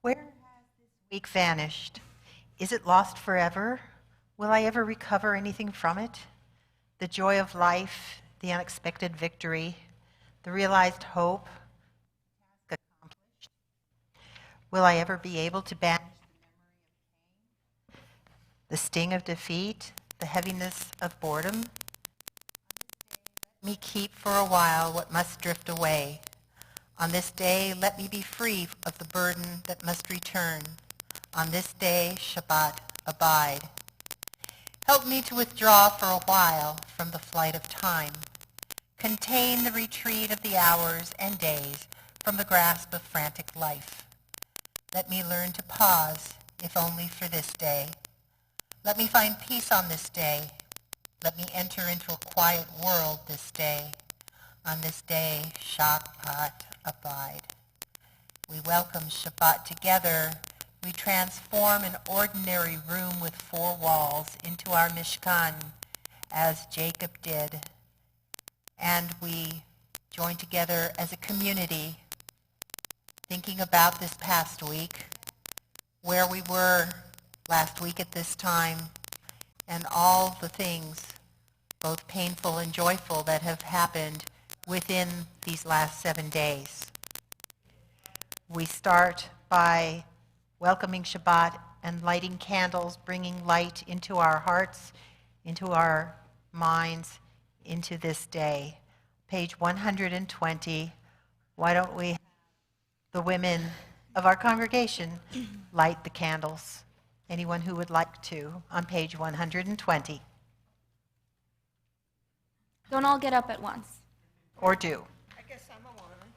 Where has this week vanished? Is it lost forever? Will I ever recover anything from it? The joy of life, the unexpected victory, the realized hope, task accomplished. Will I ever be able to banish the sting of defeat, the heaviness of boredom? Let me keep for a while what must drift away. On this day, let me be free of the burden that must return. On this day, Shabbat, abide. Help me to withdraw for a while from the flight of time. Contain the retreat of the hours and days from the grasp of frantic life. Let me learn to pause, if only for this day. Let me find peace on this day. Let me enter into a quiet world this day. On this day, Shabbat, abide. We welcome Shabbat together. We transform an ordinary room with 4 walls into our Mishkan, as Jacob did. And we join together as a community, thinking about this past week, where we were last week at this time, and all the things, both painful and joyful, that have happened within these last 7 days. We start by welcoming Shabbat and lighting candles, bringing light into our hearts, into our minds, into this day. Page 120, why don't we have the women of our congregation light the candles? Anyone who would like to, on page 120. Don't all get up at once. Or do. I guess I'm a woman.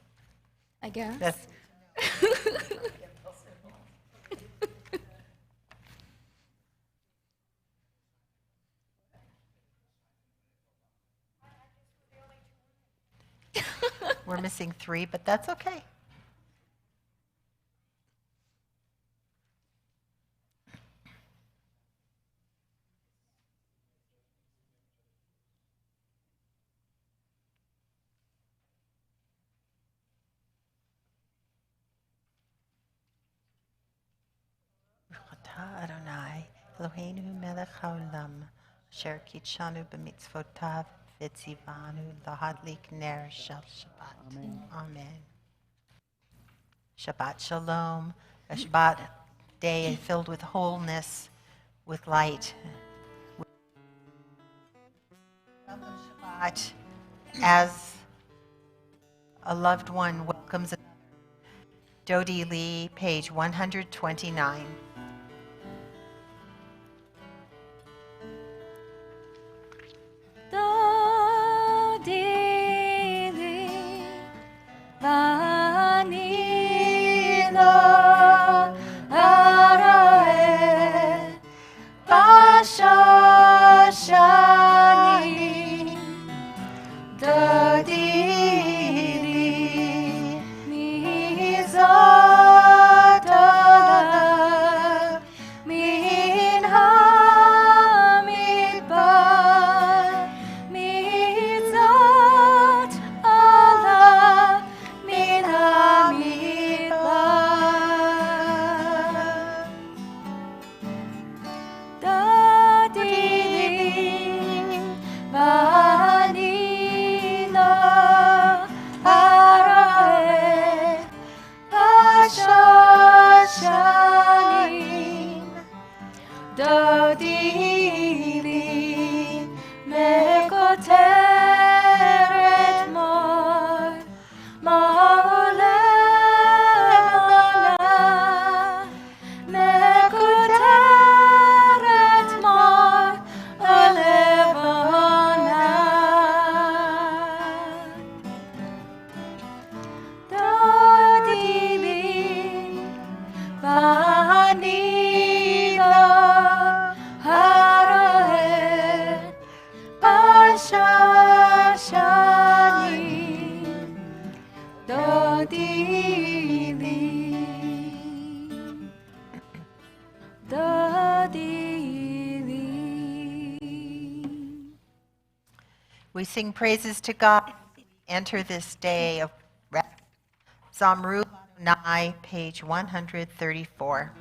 I guess. That's, we're missing 3, but that's okay. Adonai, Eloheinu melech haolam, asher kitshanu b'mitzvotav v'tzivanu lahadlik ner shel Shabbat. Amen. Shabbat Shalom, a Shabbat day filled with wholeness, with light. Welcome Shabbat as a loved one welcomes another. Dodie Lee, page 129. We sing praises to God. Enter this day of rest. Zamru Adonai, page 134.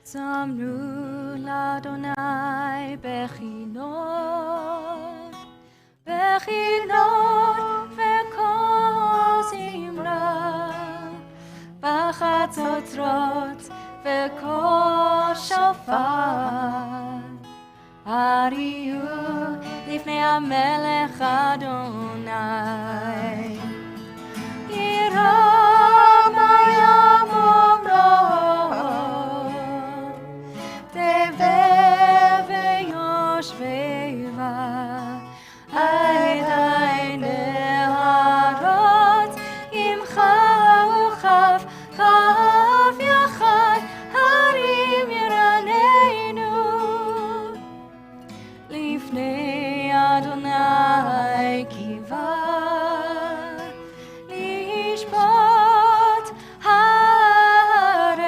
Zamru l'Adonai bechinot, bechinot v'kol zimra, b'chatzotrot v'kol shofar. Ariu lifnei hamelech Adonai. Yiram hayam omrot, tevev veyoshveva, Aidai neharot, imcha uchav, chav yachad, harim yiraneinu. Lifnei Adonai kiva, lishpat haaretz,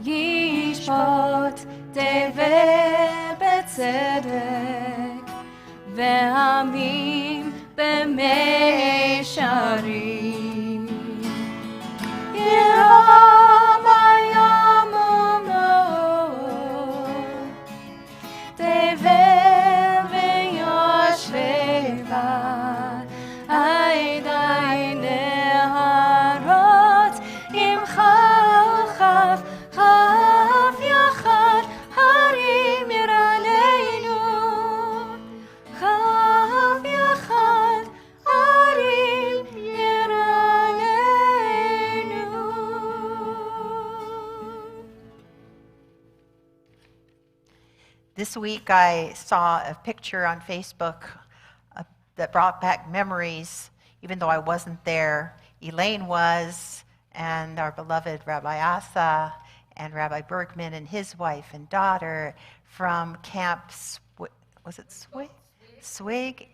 yishpat tevel betzedek, ve'amim b'meisharim. Yiram hayam omrot, tevel veyoshveva, Aidai neharot, imcha uchav, chav yachad, harim yiraneinu. Chav yachad, harim yiraneinu. This week I saw a picture on Facebook that brought back memories, even though I wasn't there. Elaine was, and our beloved Rabbi Asa, and Rabbi Bergman and his wife and daughter from Camp was it Swig? Swig?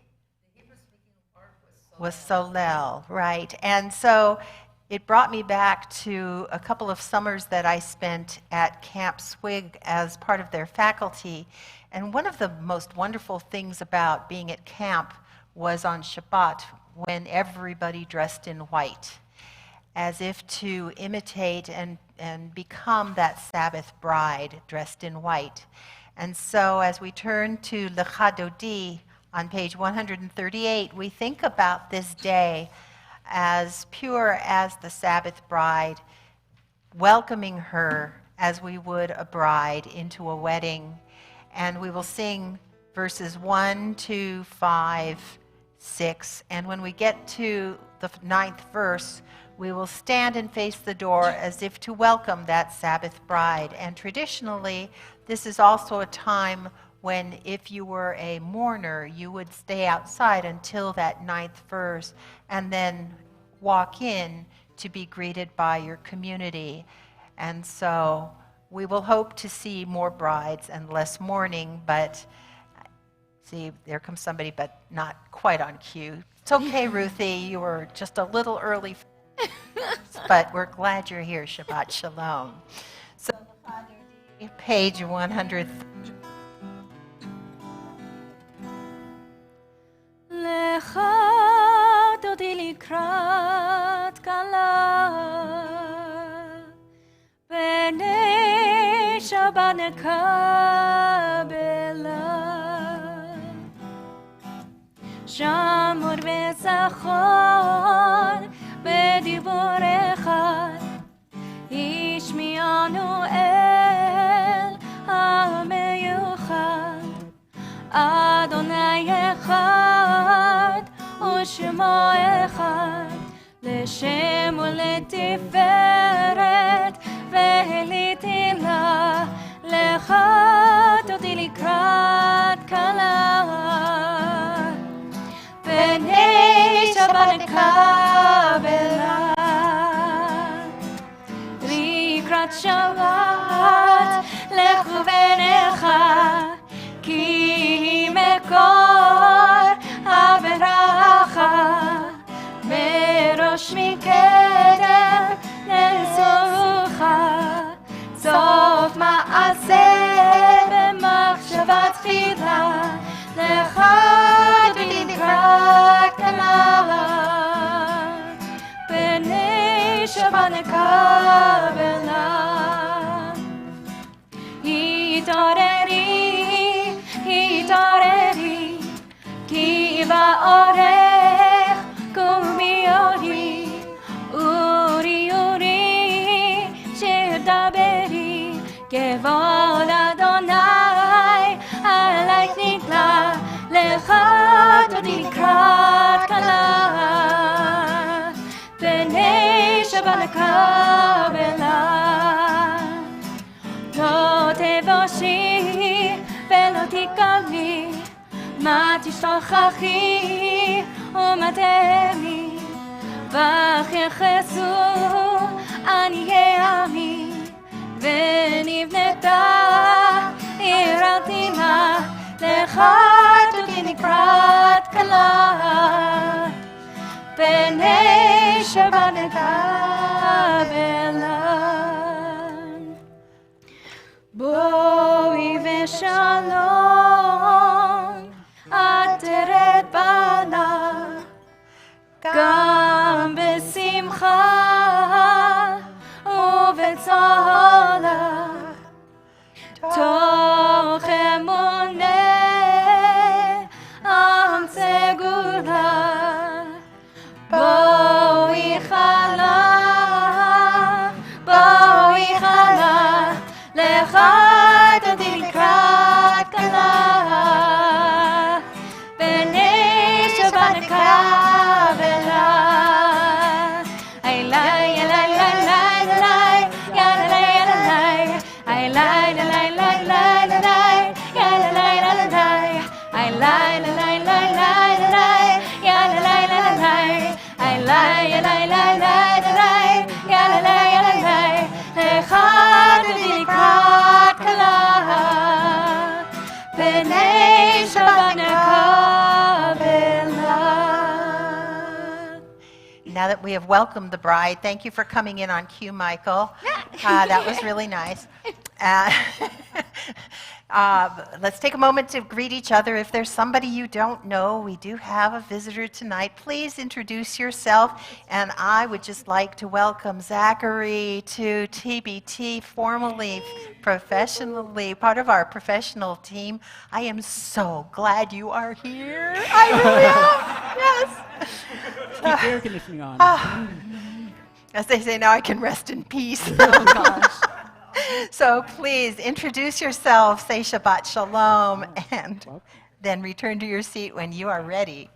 Was Solel, right. And so it brought me back to a couple of summers that I spent at Camp Swig as part of their faculty. And one of the most wonderful things about being at camp was on Shabbat when everybody dressed in white, as if to imitate and become that Sabbath bride dressed in white. And so as we turn to Lecha Dodi on page 138, we think about this day as pure as the Sabbath bride, welcoming her as we would a bride into a wedding. And we will sing verses 1, 2, 5, 6. And when we get to the 9th verse, we will stand and face the door as if to welcome that Sabbath bride. And traditionally, this is also a time when if you were a mourner, you would stay outside until that 9th verse and then walk in to be greeted by your community. And so we will hope to see more brides and less mourning, but see, there comes somebody, but not quite on cue. It's okay, Ruthie, you were just a little early, but we're glad you're here. Shabbat Shalom. So, page 100. Lecha dodi likrat kala, b'nei Shabbat nekabela. Shamor v'zachor b'dibur echad, ishmi'anu el ha'meyuchad. Adonai echad u'shemo echad, l'shem u'letiferet ve'litila. Lecha dodi likrat kala, b'nei Shabbat nekabela. Likrat Shabbat lechu v'necha, ki mekor haveracha, merosh mikedem nesucha, sof ma'aseh b'machshavat tchila, lecha dodi likrat kala. התקבלה. התעוררי, התעוררי, כי באורך קומי אורי, אורי אורי, שיר דברי, כבוד אדוני, עלייך נתלה, לך תודי לקראת כלה, פני שבת לקבלה. לא תבושי ולא תקבלי, מה תשתוכחי ומה תמי, בך יחסו עניי עמי, ונבנתה עיר עתימה, לך תודי לקראת כלה, פני שבת לקבלה. בואי ושלום, עטרת בנה, גם בשמחה ובצהלה, תוך אמונה עם סגולה. בואי חלה, בואי חלה, לך תודי לקראת כלה, פני שבת לקבלה. אלי אלי אלי אלי אלי אלי אלי לך תודי לקראת כלה, פני שבת לקבלה. Now that we have welcomed the bride, thank you for coming in on cue, Michael. That was really nice. Let's take a moment to greet each other. If there's somebody you don't know, we do have a visitor tonight. Please introduce yourself. And I would just like to welcome Zachary to TBT, formerly, professionally, part of our professional team. I am so glad you are here. I really am. Yes. Keep the air conditioning on. As they say, now I can rest in peace. Oh, gosh. So please introduce yourself, say Shabbat Shalom, and then return to your seat when you are ready.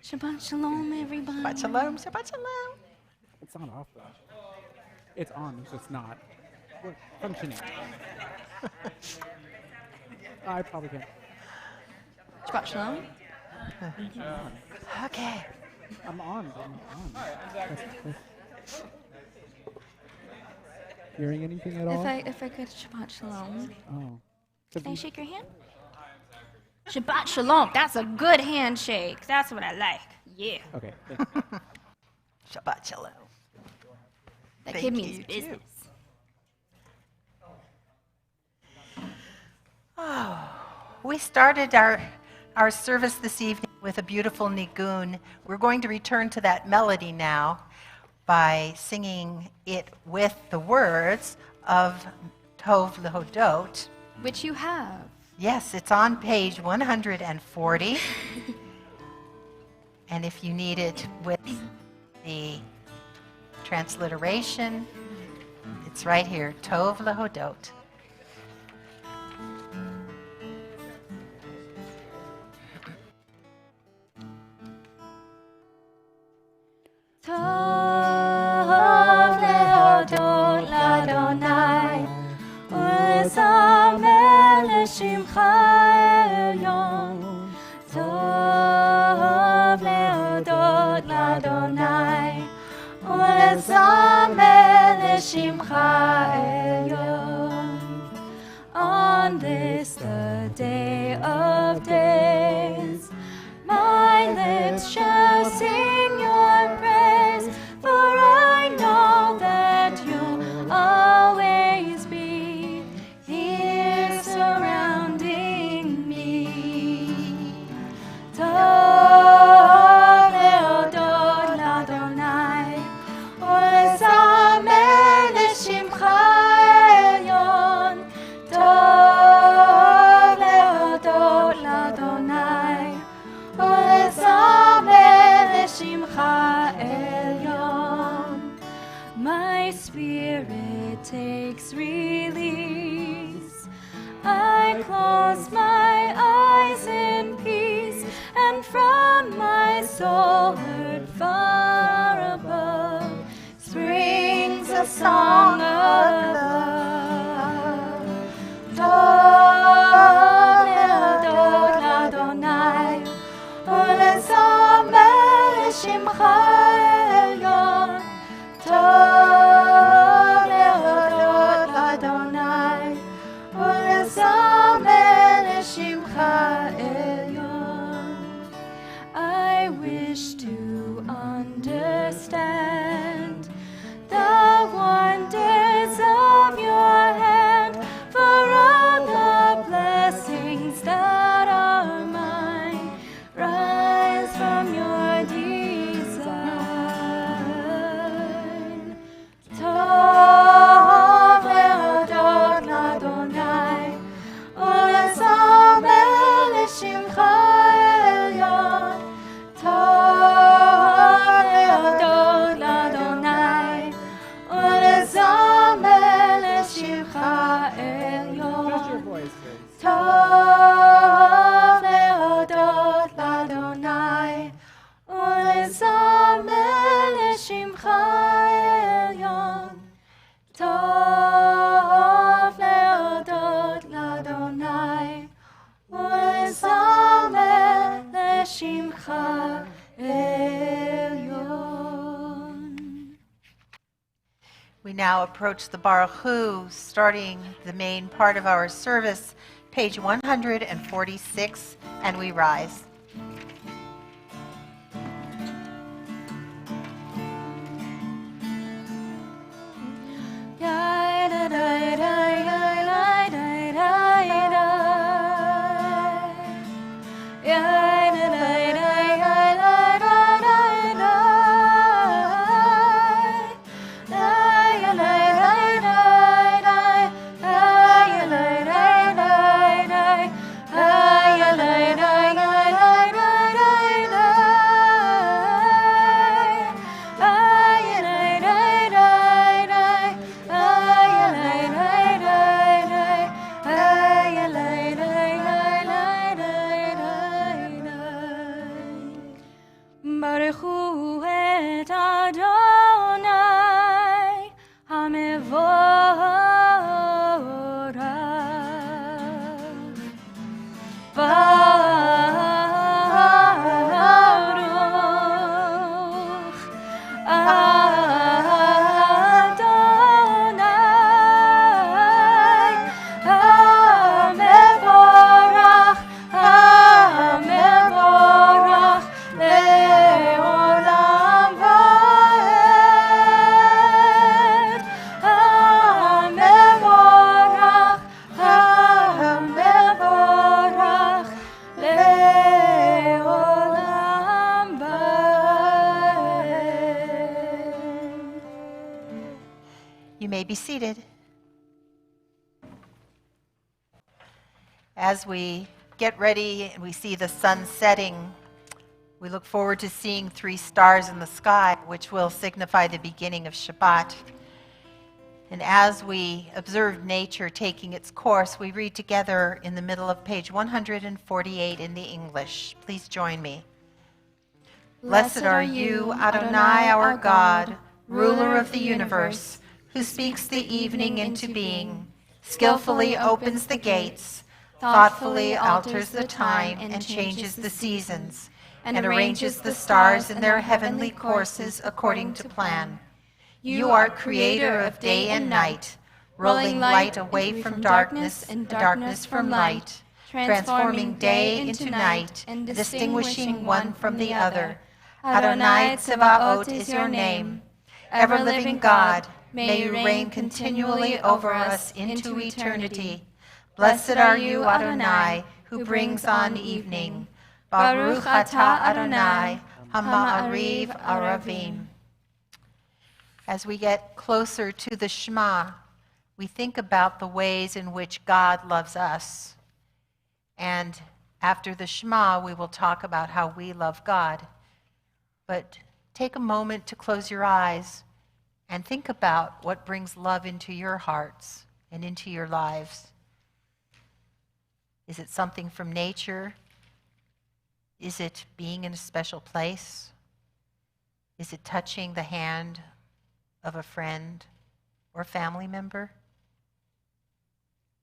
Shabbat Shalom, everybody. Shabbat Shalom, Shabbat Shalom. It's not off though. It's on, it's just not functioning. I probably can't. Shabbat Shalom. Okay. I'm on. That's- Hearing anything at all? If I could, Shabbat Shalom. Oh. Can I shake your hand? Shabbat Shalom. That's a good handshake. That's what I like. Yeah. Okay. Shabbat Shalom. That Thank kid you, means you business. Oh, we started our service this evening with a beautiful nigun. We're going to return to that melody now by singing it with the words of Tov Lehodot. Which you have. Yes, it's on page 140. And if you need it with the transliteration, it's right here, Tov Lehodot. Tov lehodot l'Adonai, ולזמר לשמך העליון. טוב להודות לאדוני, ולזמר לשמך העליון. On this the day of days, my lips shall sing your praise. takes release. I close my eyes in peace, and from my soul heard far above springs a song of love. Tov leodot l'Adonai, ulezamer shimcha elyon. Tov leodot l'Adonai, ulezamer shimcha elyon. I wish to understand the wonders of your hand, for all the blessings that are mine rise from your design. Tov leodot l'Adonai, ulezamer l'shimcha elyon. Tov leodot l'Adonai, ulezamer l'shimcha elyon. Just your voice, please. Tov leodot l'Adonai, ulezamer l'shimcha elyon. Tov leodot l'Adonai, ulezamer l'shimcha elyon. We now approach the Baruch Hu, starting the main part of our service, page 146, and we rise. Baruchu et Adonai HaMevorach. Baruch Adonai HaMevorach, HaMevorach le'olam va'ed. HaMevorach, HaMevorach le'olam va'ed. You may be seated. As we get ready and we see the sun setting, we look forward to seeing 3 stars in the sky, which will signify the beginning of Shabbat. And as we observe nature taking its course, we read together in the middle of page 148 in the English. Please join me. Blessed are you, Adonai, our God, ruler of the universe, who speaks the evening into being, skillfully opens the gates, thoughtfully alters the time and changes the seasons, and arranges the stars in their heavenly courses according to plan. You are creator of day and night, rolling light away from darkness and darkness from light, transforming day into night and distinguishing one from the other. Adonai Tzevaot is your name. Ever-living God, may you reign continually over us into eternity. Blessed are you, Adonai, who brings on evening. Baruch atah Adonai, Hama'ariv Aravim. As we get closer to the Shema, we think about the ways in which God loves us. And after the Shema, we will talk about how we love God. But take a moment to close your eyes And think about what brings love into your hearts and into your lives. Is it something from nature? Is it being in a special place? Is it touching the hand of a friend or family member?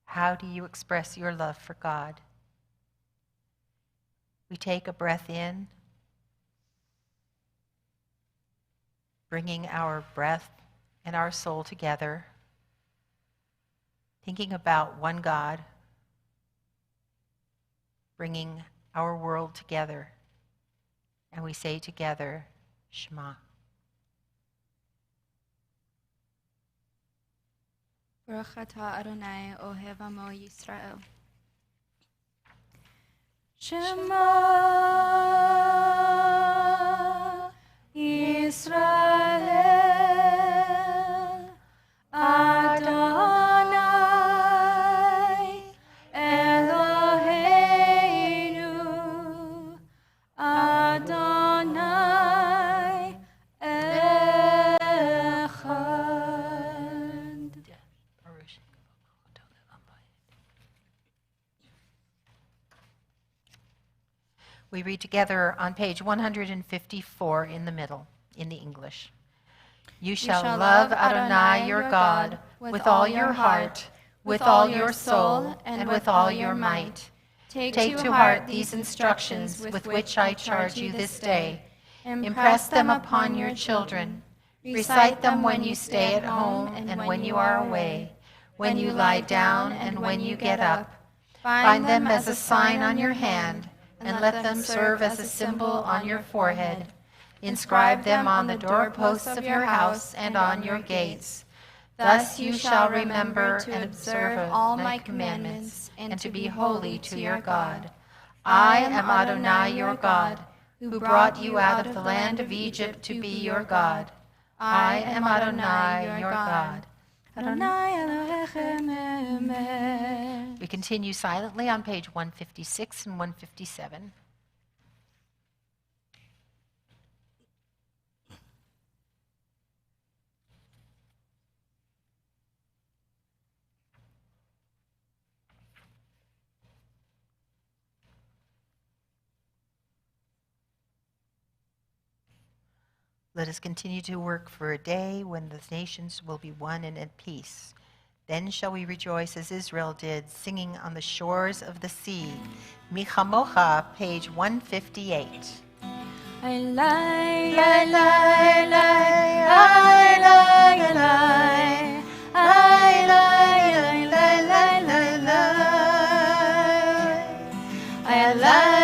How do you express your love for God? We take a breath in, bringing our breath and our soul together, thinking about one God, bringing our world together, and we say together, Shema. Baruch atah Adonai ohev amo Yisrael. Shema Yisrael Adonai Eloheinu Adonai Echad. We read together on page 154 in the middle, in the English. You shall love Adonai your God with all your heart, with all your soul, and with all your might. Take to heart these instructions with which I charge you this day. Impress them upon your children. Recite them when you stay at home and when you are away, when you lie down and when you get up. Bind them as a sign on your hand, and let them serve as a symbol on your forehead. Inscribe them on the doorposts of your house and on your gates. Thus you shall remember and observe all my commandments, and to be holy to your God. I am Adonai your God, who brought you out of the land of Egypt to be your God. I am Adonai your God. Adonai Elohechem Emet. We continue silently on page 156 and 157. Let us continue to work for a day when the nations will be one and at peace. Then shall we rejoice as Israel did, singing on the shores of the sea. Michamocha, page 158. Elai, elai, elai, elai, elai, elai, elai, elai,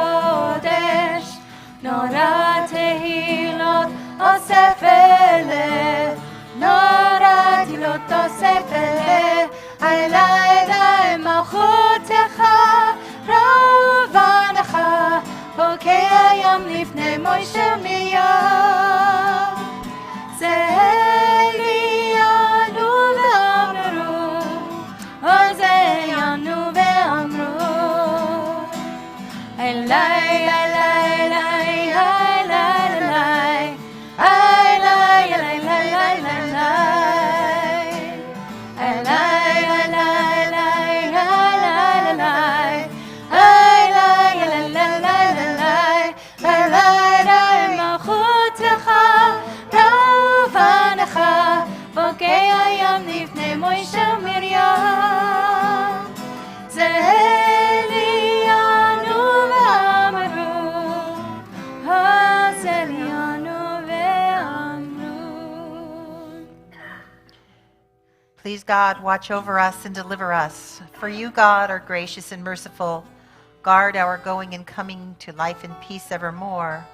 Kodesh, Nora Tehilot Osef Eleh, Nora Tehilot Osef Eleh, Elai Elai Malchutecha, Ravanecha, Bokei Hayam Lifnei Moshe Miriam, Zeyanu ve'amru, Zeyanu ve'amru, Elai, elai, elai, elai, elai, elai, elai, elai, elai, elai, בוקי הים לפני מוישה מרים, זליאנו ואמרו, זליאנו ואמרו. Please, God, watch over us and deliver us. For you, God, are gracious and merciful. Guard our going and coming to life and peace evermore.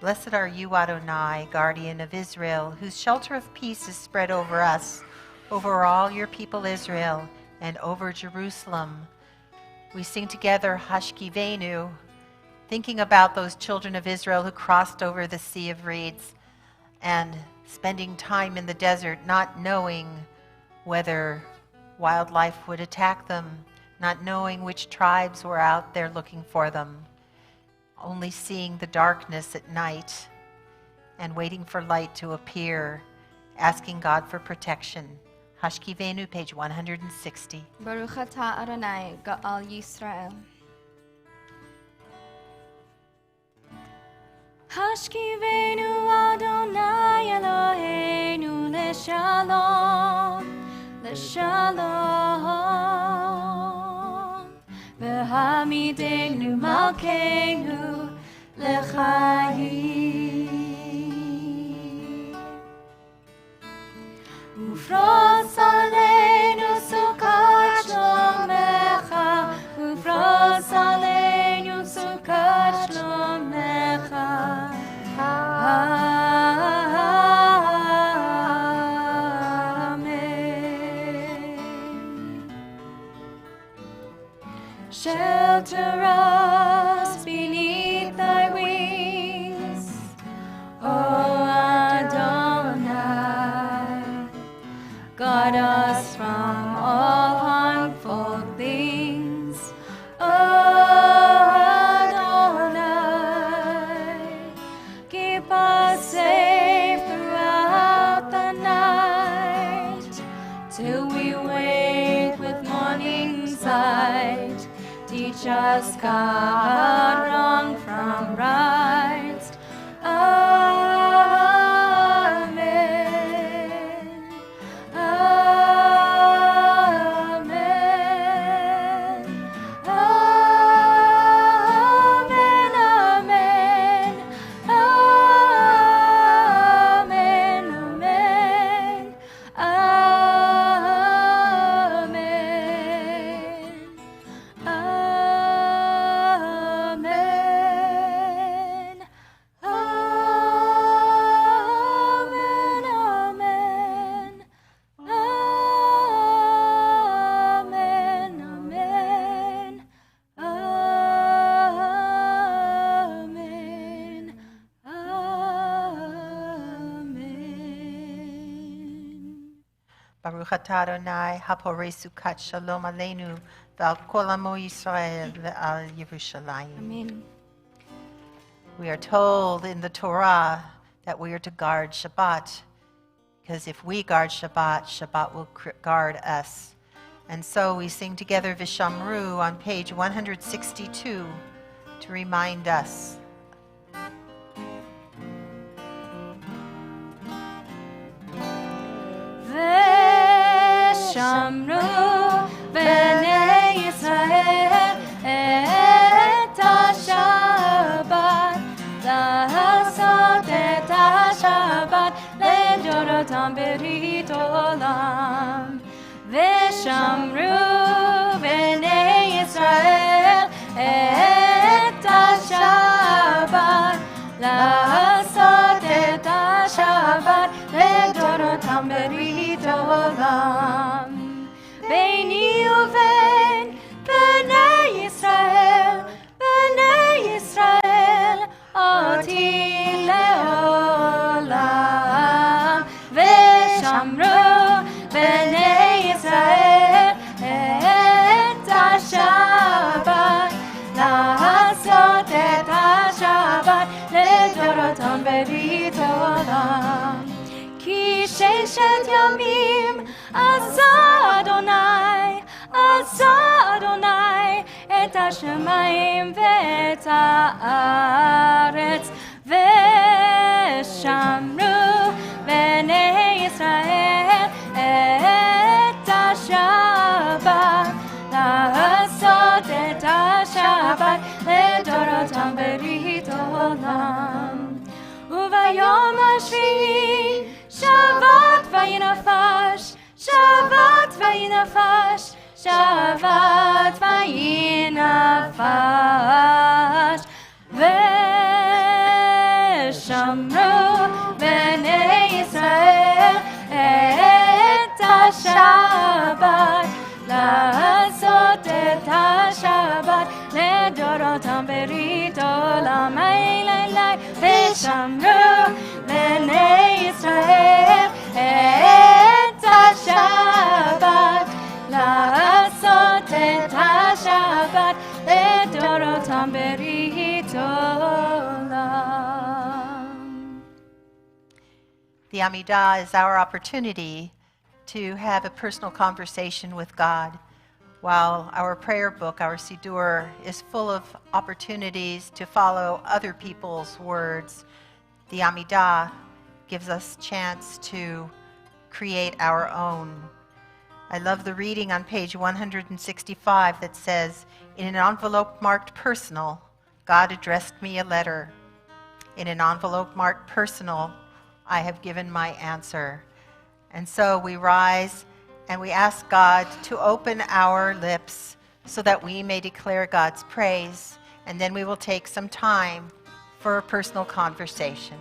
Blessed are you, Adonai, guardian of Israel, whose shelter of peace is spread over us, over all your people Israel, and over Jerusalem. We sing together Hashkivenu, thinking about those children of Israel who crossed over the Sea of Reeds and spending time in the desert, not knowing whether wildlife would attack them, not knowing which tribes were out there looking for them, only seeing the darkness at night and waiting for light to appear, asking God for protection. Hashkivenu, page 160. Baruch atah Adonai, Ga'al Yisrael. Hashkivenu Adonai Eloheinu leshalom, leshalom. V'hamidenu malkeinu lechayim. Ufros aleinu sukat shlomecha, ufros aleinu sukat shlomecha. Amen. Shelter us beneath thy wings, O Adonai. Guard us from all harmful things, O Adonai. Keep us safe throughout the night, till we wake with morning's light. Teach us, God, wrong from right. Amen. Amen. Amen. Amen. Amen. Amen. Amen. Baruch atah Adonai, haporei sukat shalom aleinu, v'al kol amo Yisrael, v'al Yerushalayim. Amen. We are told in the Torah that we are to guard Shabbat, because if we guard Shabbat, Shabbat will guard us. And so we sing together Vishamru on page 162 to remind us. Veshamru bnei Yisrael et ha-Shabbat, לעשות את השבת לדורותם ברית עולם. ושמרו בני ישראל את השבת, לעשות את השבת לדורותם ברית עולם. ביני ובין בני ישראל, בני ישראל, אותי לעולם. ושמרו בני ישראל את השבת, לעשות את השבת לדורותם ברית עולם. כי ששת ימים עשה אדוני את השמיים ואת הארץ. ושמרו בני ישראל את השבת, לעשות את השבת לדורותם ברית עולם. וביום השביעי שבת ויהי נפש, שבת ויהי נפש, Shabbat vayinafash Veshamru bnei Yisrael et ha-Shabbat לעשות את השבת לדורותם ברית עולם אלי ושמרו בני ישראל את השבת לעשות את השבת לדורותם ברית עולם. The Amidah is our opportunity to have a personal conversation with God, while our prayer book, our Siddur, is full of opportunities to follow other people's words. The Amidah gives us a chance to create our own. I love the reading on page 165 that says, "In an envelope marked personal, God addressed me a letter. In an envelope marked personal, I have given my answer." And so we rise and we ask God to open our lips so that we may declare God's praise, and then we will take some time for a personal conversation.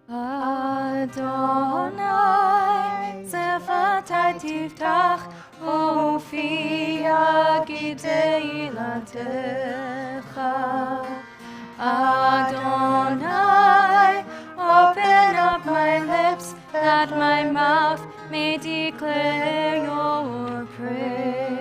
Adonai, Zefatai tiftach, ufi yagid teilatecha. Adonai, open up my lips, that my mouth may declare your praise.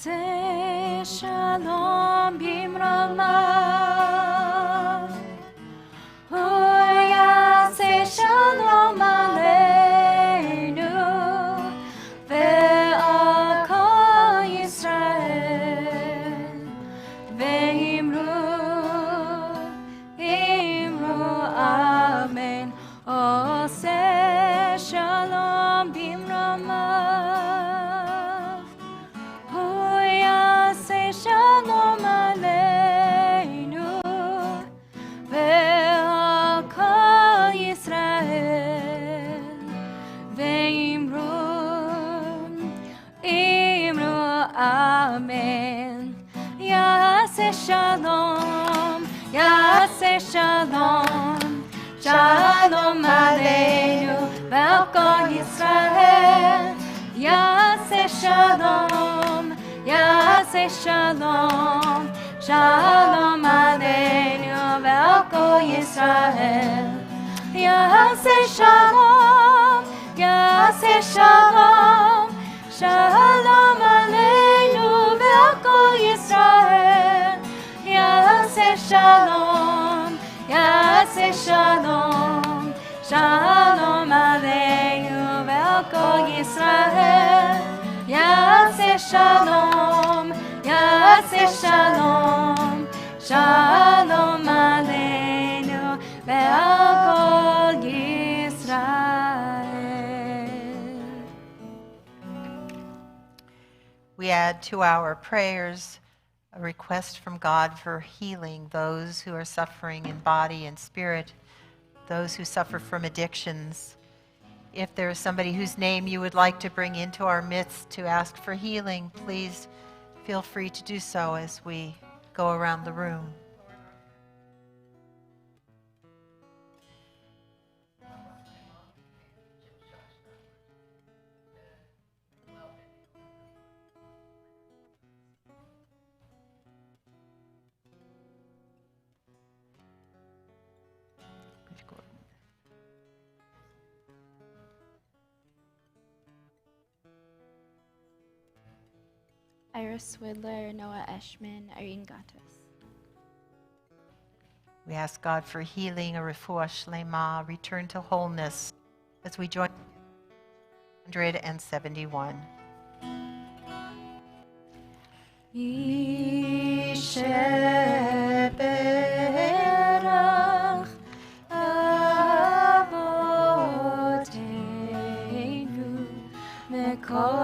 Say shalom bimramav. Oh yeah, say shalom aleinu ve'al kol Yisrael ve'imru amen. Oh say shalom bimramav. Shalom aleinu ve'al kol Yisrael ve'imru amen. Yaseh shalom Shalom Aleinu ועל כל ישראל יעשה שלום, יעשה שלום. Shalom Aleinu ועל כל ישראל יעשה שלום, יעשה שלום. Shalom Aleinu ועל כל ישראל יעשה שלום, יעשה שלום. Shalom Aleinu ועל כל ישראל יעשה שלום, יעשה שלום. Shalom Aleinu ועל כל ישראל. We add to our prayers a request from God for healing those who are suffering in body and spirit, those who suffer from addictions. If there is somebody whose name you would like to bring into our midst to ask for healing, please feel free to do so as we go around the room. Iris Swidler, Noah Eshman, Irene Gatos. We ask God for healing, a refuah shlema, return to wholeness, as we join 171. ישברך אבותינו מקור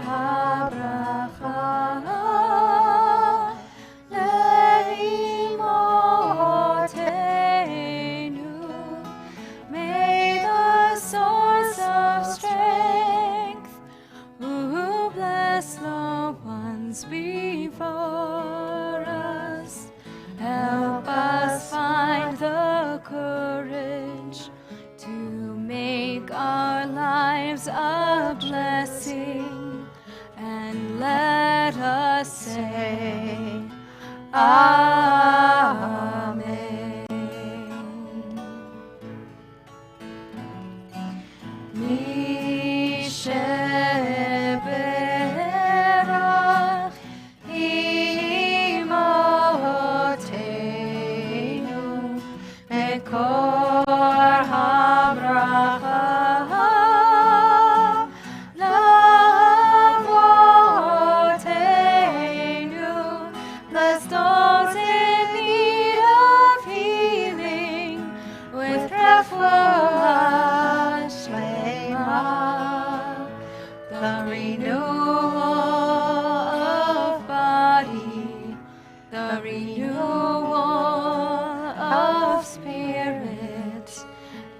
הברכה לאמותינו. May the source of strength who bless the ones before us help us find the courage to make our lives a blessing, and let us say Amen. Misheberach imotenu mekor habracha lavotenu. Bless those in need of healing with refuah shlema, the renewal of body, the renewal of spirit,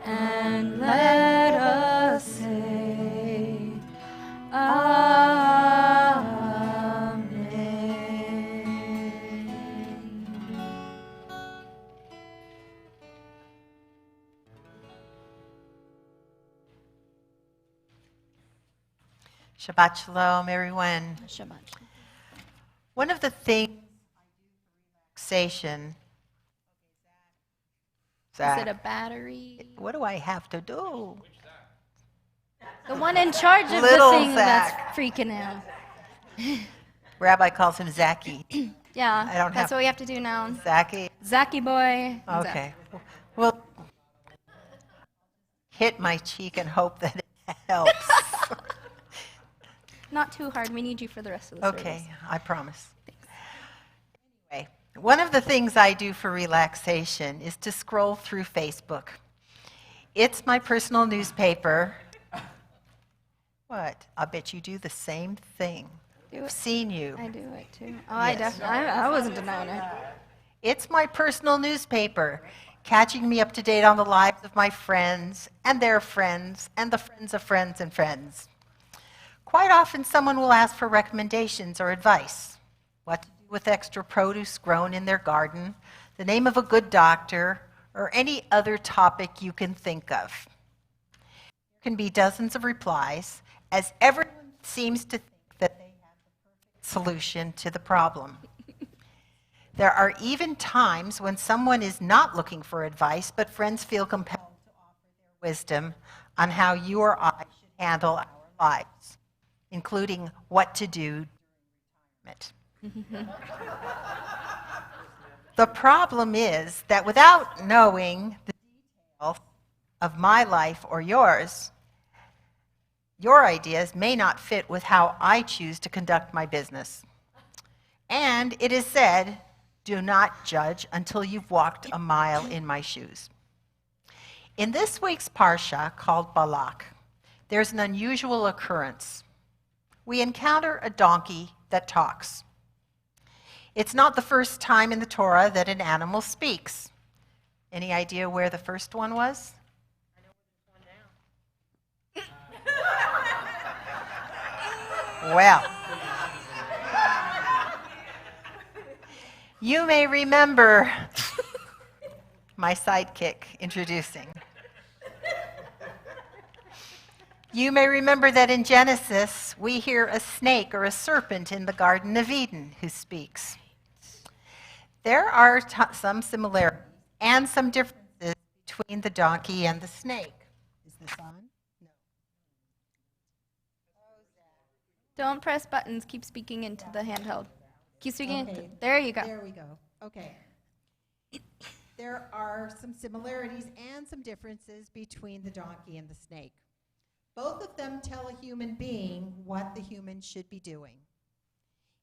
and let us say Amen. Shabbat Shalom, everyone. Shabbat. One of the things relaxation. Is it a Zach, battery? what do I have to do? The one in charge of Little the thing Zach. that's freaking out. Rabbi calls him Zachy. Yeah, I don't that's have- what we have to do now. Zachy? Zacky boy. Okay. Well, hit my cheek and hope that it helps. Not too hard. We need you for the rest of the Okay, service. I promise. Anyway, one of the things I do for relaxation is to scroll through Facebook. It's my personal newspaper. What? I bet you do the same thing. Do I've it. seen you. I do it too. Oh, I Yes. definitely. I wasn't denying it. It's my personal newspaper, catching me up to date on the lives of my friends and their friends and the friends of friends and friends. Quite often, someone will ask for recommendations or advice. What to do with extra produce grown in their garden, the name of a good doctor, or any other topic you can think of. There can be dozens of replies, as everyone seems to think that they have the perfect solution to the problem. There are even times when someone is not looking for advice, but friends feel compelled to offer their wisdom on how you or I should handle our lives, including what to do during retirement. The problem is that without knowing the details of my life or yours, your ideas may not fit with how I choose to conduct my business. And it is said, do not judge until you've walked a mile in my shoes. In this week's Parsha, called Balak, there's an unusual occurrence. We encounter a donkey that talks. It's not the first time in the Torah that an animal speaks. Any idea where the first one was? I know where there's one now. Well, you may remember my sidekick introducing. You may remember that in Genesis, we hear a snake or a serpent in the Garden of Eden who speaks. There are some similarities and some differences between the donkey and the snake. Is this on? No. Don't press buttons. Keep speaking into the handheld. Keep speaking. Okay. There you go. There we go. Okay. There are some similarities and some differences between the donkey and the snake. Both of them tell a human being what the human should be doing.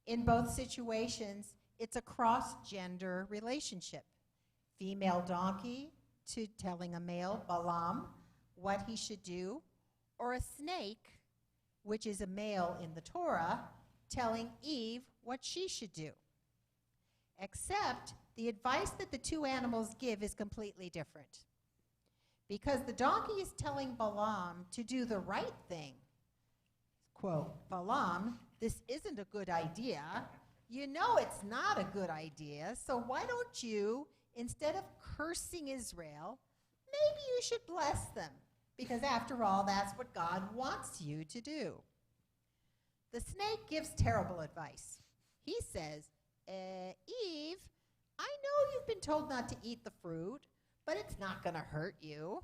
In both situations, it's a cross-gender relationship. Female donkey to telling a male, Balaam, what he should do, or a snake, which is a male in the Torah, telling Eve what she should do. Except the advice that the two animals give is completely different. Because the donkey is telling Balaam to do the right thing. Quote, Balaam, this isn't a good idea. You know it's not a good idea, so why don't you, instead of cursing Israel, maybe you should bless them, because after all, that's what God wants you to do. The snake gives terrible advice. He says, Eve, I know you've been told not to eat the fruit, but it's not going to hurt you.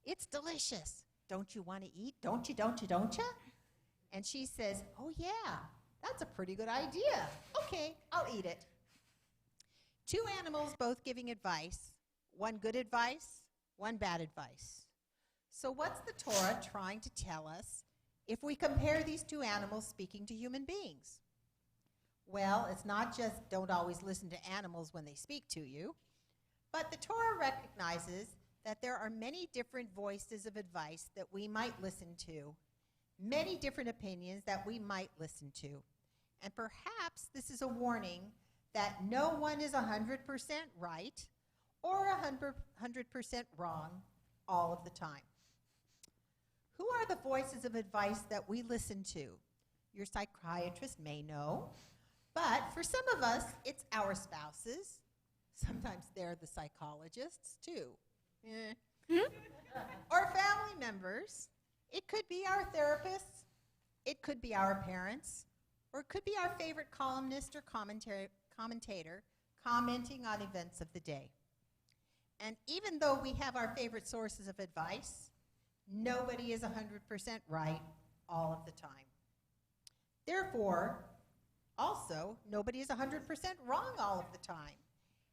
It's delicious. Don't you want to eat? Don't you? And she says, oh yeah, that's a pretty good idea. Okay, I'll eat it. Two animals both giving advice, one good advice, one bad advice. So what's the Torah trying to tell us if we compare these two animals speaking to human beings? Well, it's not just don't always listen to animals when they speak to you, but the Torah recognizes that there are many different voices of advice that we might listen to, many different opinions that we might listen to. And perhaps this is a warning that no one is 100% right or 100% wrong all of the time. Who are the voices of advice that we listen to? Your psychiatrist may know, but for some of us, it's our spouses. Sometimes they're the psychologists, too. Or family members. It could be our therapists. It could be our parents. Or it could be our favorite columnist or commentator commenting on events of the day. And even though we have our favorite sources of advice, nobody is 100% right all of the time. Therefore, also, nobody is 100% wrong all of the time.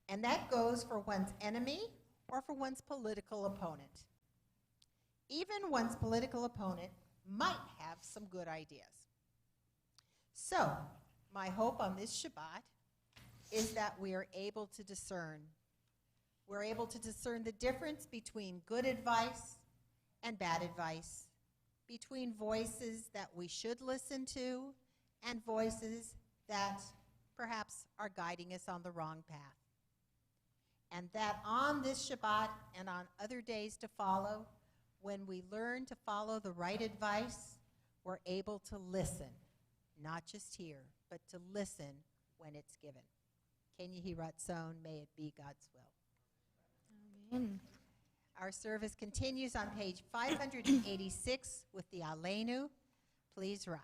And that goes for one's enemy or for one's political opponent. Even one's political opponent might have some good ideas. So, my hope on this Shabbat is that we are able to discern. We're able to discern the difference between good advice and bad advice, between voices that we should listen to and voices that perhaps are guiding us on the wrong path. And that on this Shabbat and on other days to follow, when we learn to follow the right advice, we're able to listen, not just hear, but to listen when it's given. Ken Yehi Ratzon, may it be God's will. Our service continues on page 586 with the Aleinu. Please rise.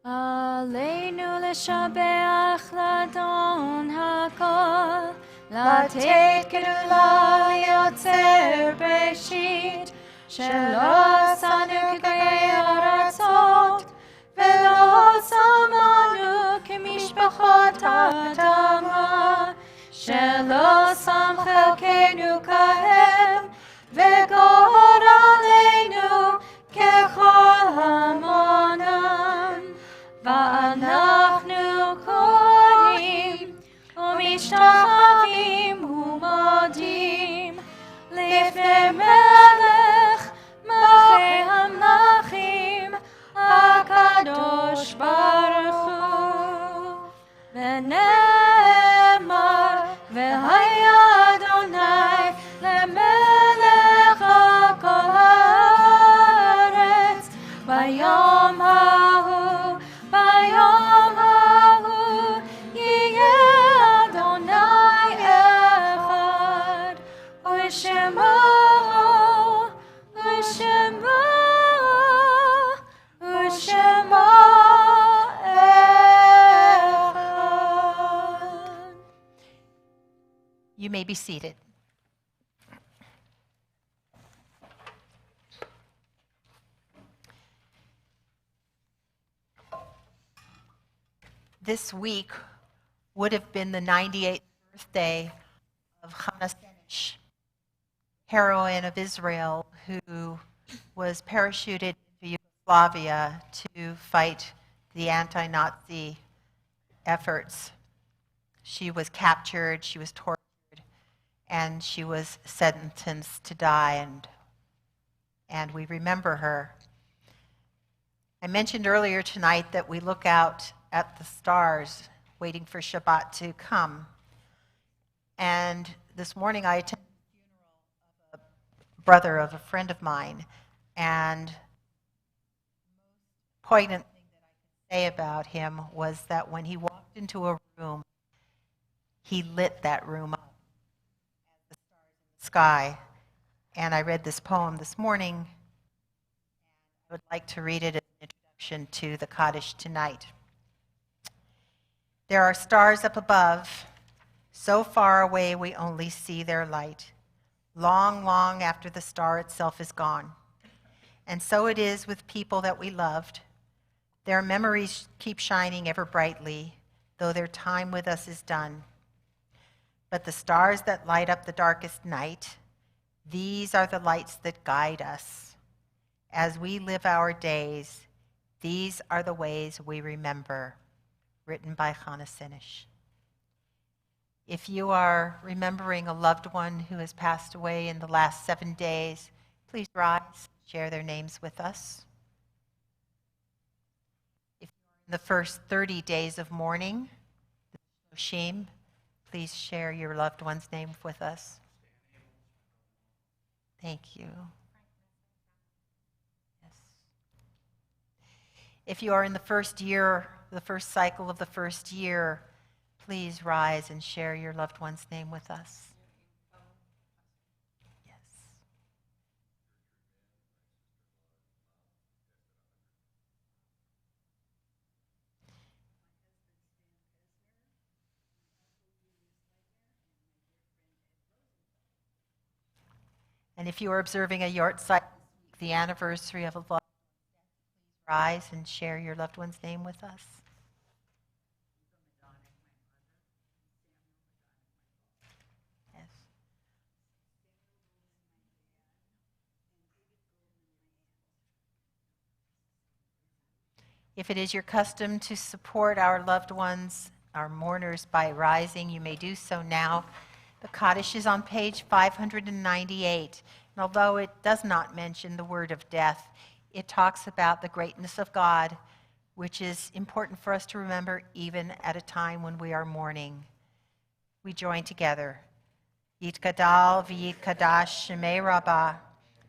עלינו לשבח לאדון הכל, לתת גדולה ליוצר בראשית, שלא עשנו כגוי ארצות, ולא שמנו כמשפחות אדמה, שלא שם חלקנו כהם, וגורלנו ככל המונם. ואנחנו קוראים ומשתחווים ומודים לפני מלך מלכי המלכים הקדוש ברוך הוא. ונאמר והיה אדוני למלך על כל הארץ ביום ההוא. ביום ההוא יהיה אדוני אחד, ושמו אחד. You may be seated. This week would have been the 98th birthday of Hannah Senesh, heroine of Israel, who was parachuted into Yugoslavia to fight the anti-Nazi efforts. She was captured, she was tortured, and she was sentenced to die, and we remember her. I mentioned earlier tonight that we look out at the stars, waiting for Shabbat to come. And this morning I attended the funeral of a brother of a friend of mine, and the most poignant thing that I could say about him was that when he walked into a room, he lit that room up as the stars in the sky. And I read this poem this morning, and I would like to read it as an introduction to the Kaddish tonight. There are stars up above, so far away we only see their light, long, long after the star itself is gone. And so it is with people that we loved. Their memories keep shining ever brightly, though their time with us is done. But the stars that light up the darkest night, these are the lights that guide us. As we live our days, these are the ways we remember. Written by Hannah Senesh. If you are remembering a loved one who has passed away in the last 7 days, please rise, share their names with us. If you're in the first 30 days of mourning, the Shalom, please share your loved one's name with us. Thank you. Yes. If you are in the first year, the first cycle of the first year, please rise and share your loved one's name with us. Yes. And if you are observing a yahrzeit, the anniversary of a loved one, please rise and share your loved one's name with us. Yes. If it is your custom to support our loved ones, our mourners, by rising, you may do so now. The Kaddish is on page 598, and although it does not mention the word of death, it talks about the greatness of God, which is important for us to remember even at a time when we are mourning. We join together. Yitkadal v'yitkadash shemei rabbah,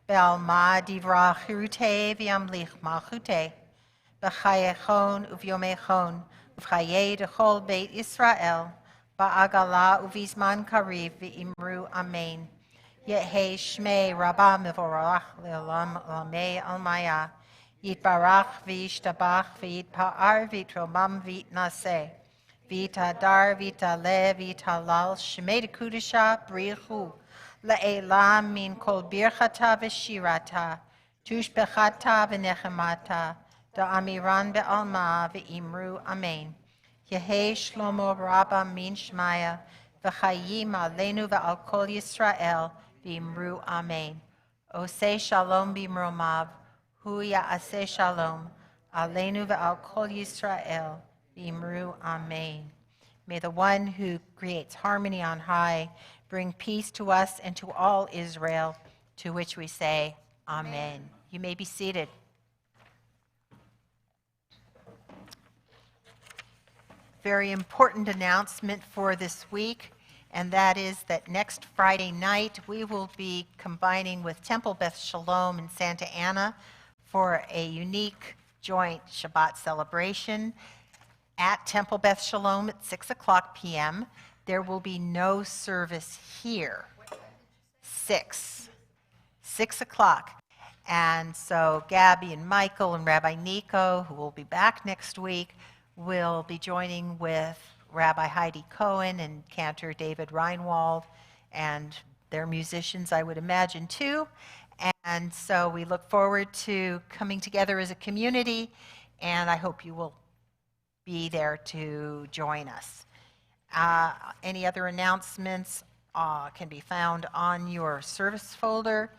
be'alma divra chirute v'yamlich malchute, b'chayechon uvyomechon, uv'chayei dechol beit Yisrael, ba'agala uvizman kariv v'imru amen. Yehi shmei rabba mevorach le'olam lamei almaya. Yitbarach v'yishtabach v'yitpa'ar v'yitromam v'yitnaseh. V'yitadar v'yitaleh v'yitalal shmei dekudisha brichu. Le'elam min kol birchata v'shirata. Tushbechata v'nechemata. Da'amiran be'alma v'imru amen. Yehi shlomo rabba min shmaya. V'chayim aleinu v'al kol Yisrael v'imru amen. Oseh shalom b'mromav. Hu ya'aseh shalom. Aleinu v'al kol Yisrael v'imru amen. May the one who creates harmony on high bring peace to us and to all Israel, to which we say, Amen. You may be seated. Very important announcement for this week, and that is that next Friday night we will be combining with Temple Beth Shalom in Santa Ana for a unique joint Shabbat celebration at Temple Beth Shalom at 6:00 p.m. There will be no service here. 6 o'clock. And so Gabby and Michael and Rabbi Nico, who will be back next week, will be joining with Rabbi Heidi Cohen and Cantor David Reinwald, and their musicians, I would imagine, too. And so we look forward to coming together as a community, and I hope you will be there to join us. Any other announcements can be found on your service folder.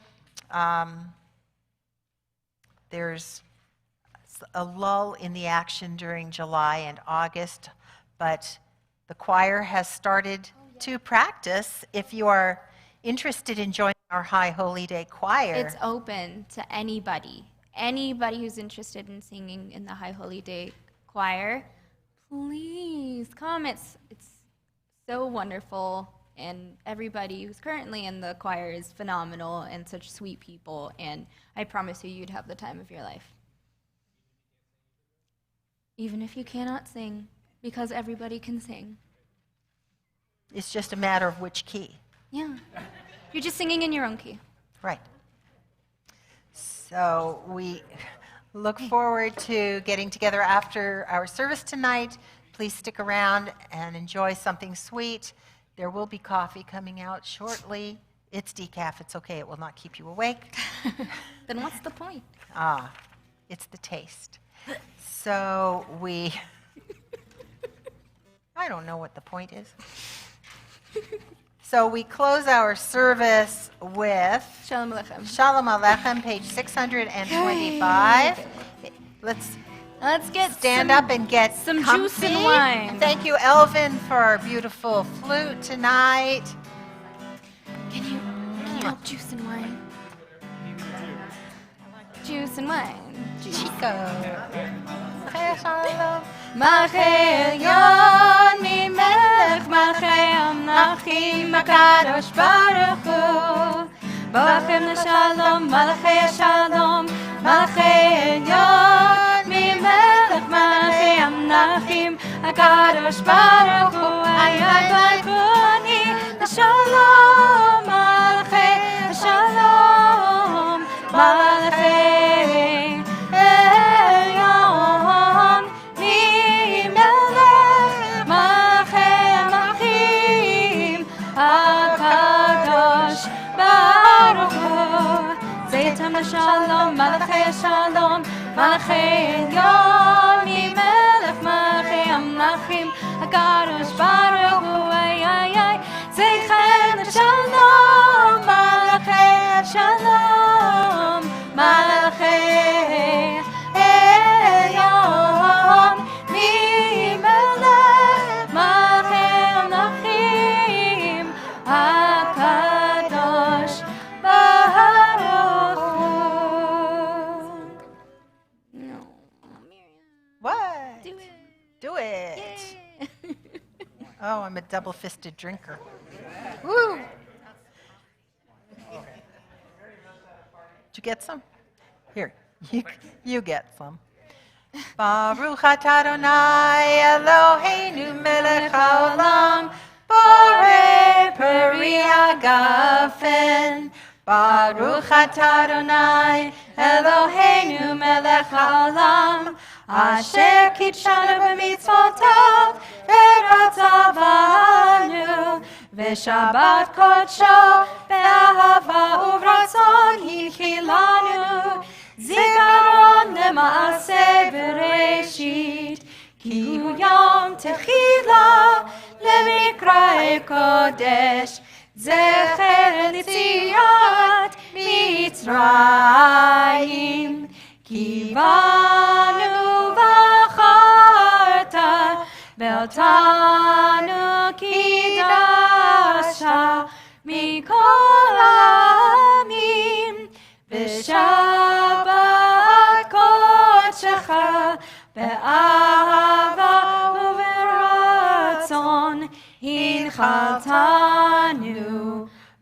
There's a lull in the action during July and August, but the choir has started to practice. If you are interested in joining our High Holy Day choir. It's open to anybody. Anybody who's interested in singing in the High Holy Day choir, please come. It's so wonderful, and everybody who's currently in the choir is phenomenal and such sweet people, and I promise you'd have the time of your life. Even if you cannot sing, because everybody can sing. It's just a matter of which key. Yeah. You're just singing in your own key. Right. So we look forward to getting together after our service tonight. Please stick around and enjoy something sweet. There will be coffee coming out shortly. It's decaf. It's okay. It will not keep you awake. Then what's the point? It's the taste. So I don't know what the point is. So we close our service with Shalom Aleichem. Shalom Aleichem, page 625. Let's get Stand up and get some comfy. juice and wine. Thank you, Elvin, for our beautiful flute tonight. Can you help juice and wine? Juice and wine. Chico. Shalom. Malchei Elyon Mimelech Malchei Amnachim HaKadosh Baruch Hu Malachim Shalom Malchei Shalom Malchei Elyon Mimelech Malchei Amnachim HaKadosh Baruch Hu Ayay Balkoni Shalom Malchei Shalom Malchei Shalom, Malachei Shalom, Malachei Elyon, Melech Malachei Amnachim, HaKadosh Baruch Hu, ay ay ay, Zeichem Shalom, Malachei Shalom, Malachei Elyon, Melech Malachei Amnachim, HaKadosh Baruch. What? Do it. Do it. Yay. Oh, I'm a double-fisted drinker. Woo! Did you get some? Here, you get some. Baruch atah Adonai Eloheinu melech haolam Yafen. Baruch atah Adonai, Eloheinu melech haolam, asher kitshanu b'mitzvotav, v'ratzav banu, v'shabbat kodsho, v'ahava uvratzon hichilanu, zikaron lema'aseh bereshit, ki hu yom techila lemikrae kodesh, zecher litziat Mitzrayim, ki banu v'acharta, ve'otanu kidasha, mikol ha'amim, v'shabbat kodshecha, ve'ahava u'v'ratzon, hinchaltanu.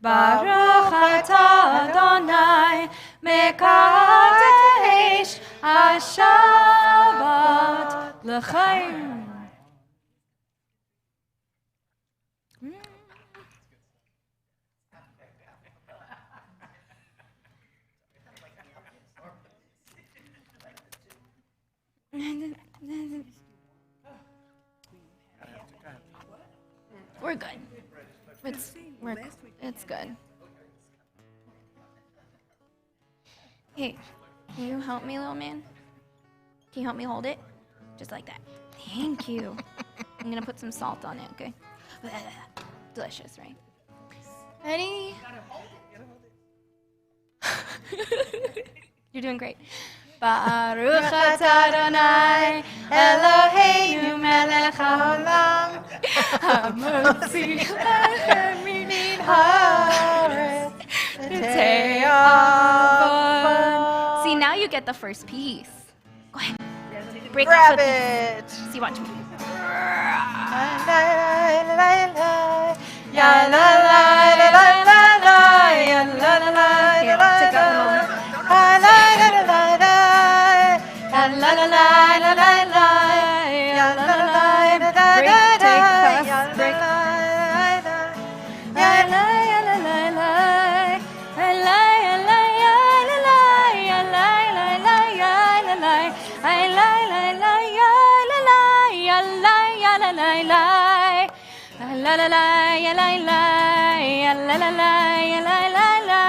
Baruch atah Adonai, mekadesh ha-Shabbat l'chaim. We're good. It's good. Hey, can you help me, little man? Can you help me hold it? Just like that. Thank you. I'm gonna put some salt on it, okay? Delicious, right? Ready? You're doing great. Baruch atah Adonai, Eloheinu melech haolam, hamotzi lechem min haaretz, v'tei avon. See, now you get the first piece. Go ahead. Break Grab off it. See, watch me. Ya la la la la la la, ya la la la Here, la take out the la moment. la la la la la, la la la la la la la, ya la la la la la. Break, take, pass, break. Ya la ya la la la, ya la ya la ya la la, ya la la la ya la la, ya la la la ya la la, ya la ya la la la. La la la ya la la ya la la la ya la la la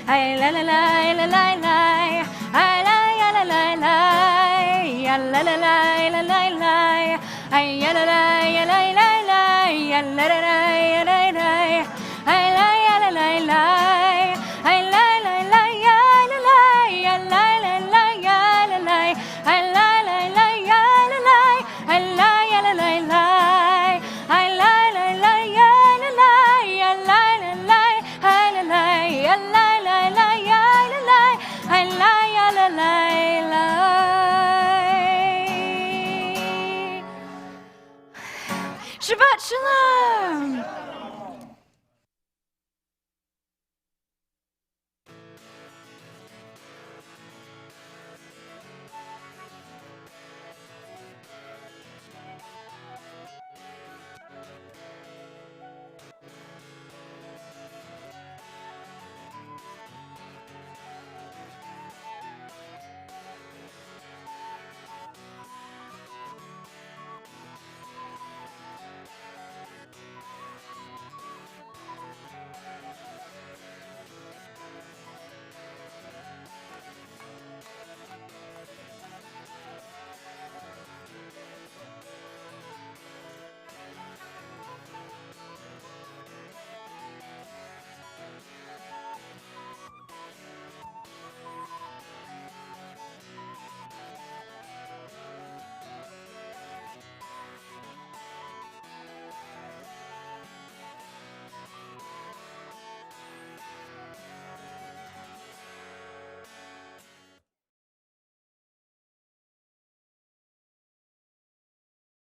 ay la la la la la la ay la ya la la la ya la la la la la la ay ya la la ya la la